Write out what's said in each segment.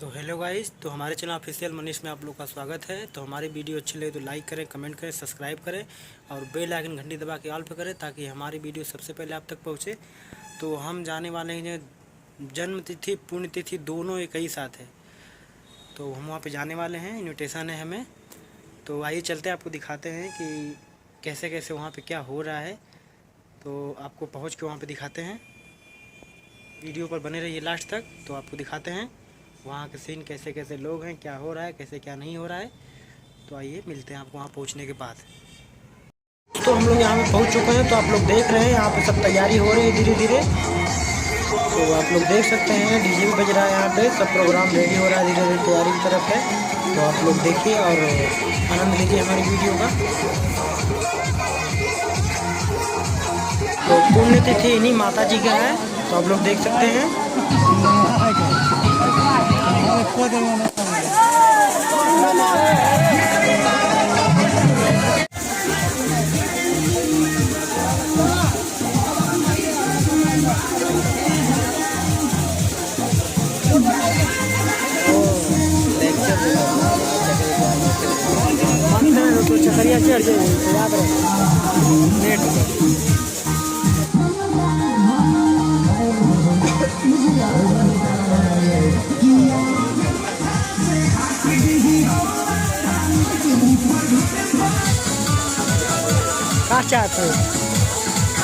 तो hello guys, तो हमारे चैनल ऑफिशियल मनीष में आप लोग का स्वागत है। तो हमारी वीडियो अच्छी लगे तो लाइक करें, कमेंट करें, सब्सक्राइब करें और बेल आइकन घंटी दबा के ऑल पे करें ताकि हमारी वीडियो सबसे पहले आप तक पहुंचे। तो हम जाने वाले हैं, जन्म तिथि पुण्यतिथि दोनों एक ही साथ है, तो हम वहाँ पे जाने वाले हैं। इन्विटेशन है हमें, तो आइए चलते हैं, आपको दिखाते हैं कि कैसे कैसे वहाँ पे क्या हो रहा है। तो आपको पहुँच के वहाँ पर दिखाते हैं, वीडियो पर बने रहिए लास्ट तक। तो आपको दिखाते हैं वहाँ के सीन, कैसे कैसे लोग हैं, क्या हो रहा है, कैसे क्या नहीं हो रहा है। तो आइए मिलते हैं आपको वहाँ पहुँचने के बाद। तो हम लोग यहाँ पे पहुँच चुके हैं। तो आप लोग देख रहे हैं यहाँ पे सब तैयारी हो रही है धीरे धीरे। तो आप लोग देख सकते हैं डीजे भी बज रहा है, यहाँ पे सब प्रोग्राम रेडी हो रहा है, धीरे धीरे तैयारी की तरफ है। तो आप लोग देखिए और आनंद लीजिए हमारी वीडियो का। तो पुण्यतिथि इन्हीं माता जी का है, तो आप लोग देख सकते हैं। तो चकरिया चढ़ जाए तो याद रहे नेट कहाँ चाहते हो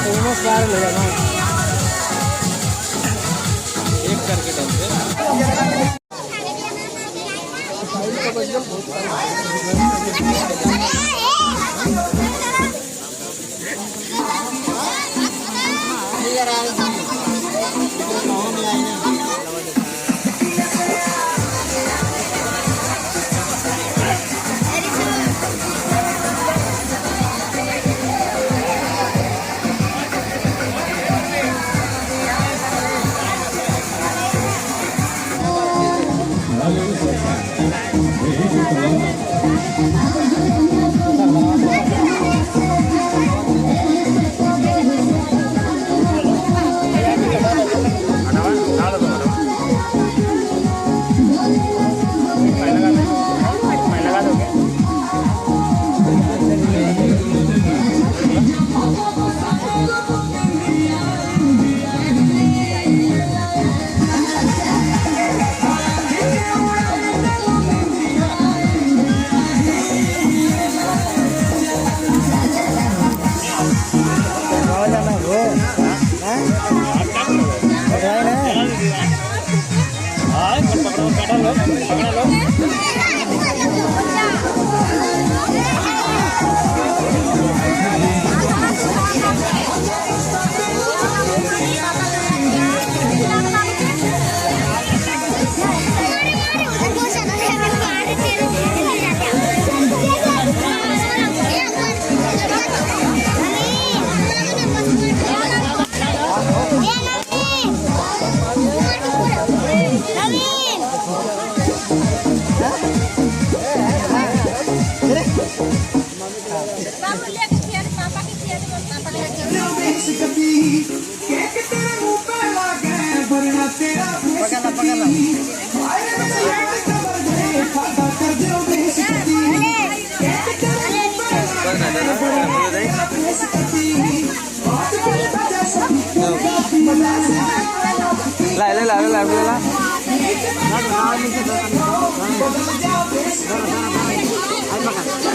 ले जाना एक करके डालते।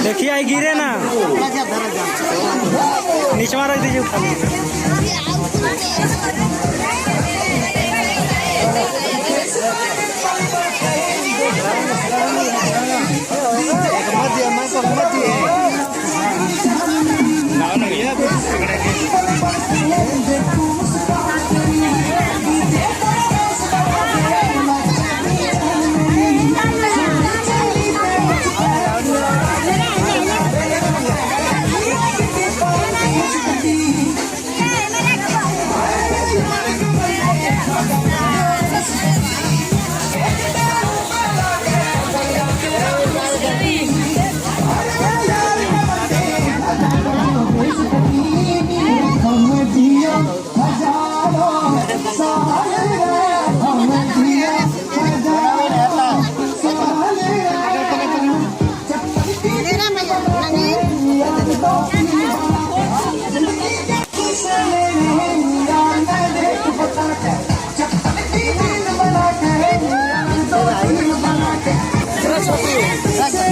देखिए आई गिरे ना, नीचे रख दीजिए उठा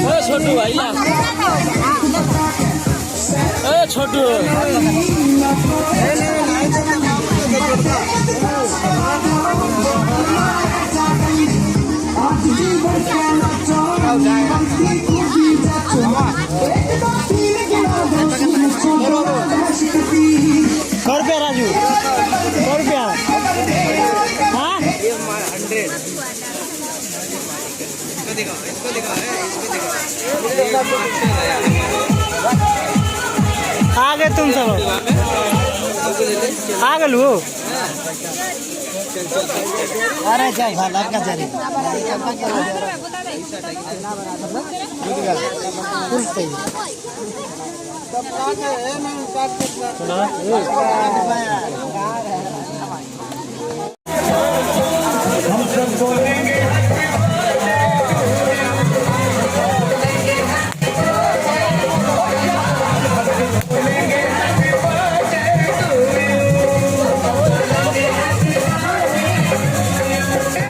छोटू भाई छोटू ₹100 राजू ₹100 हाँ 100 आ गए तुम सब आ गए लो अरे क्या भाला का जरी हम सब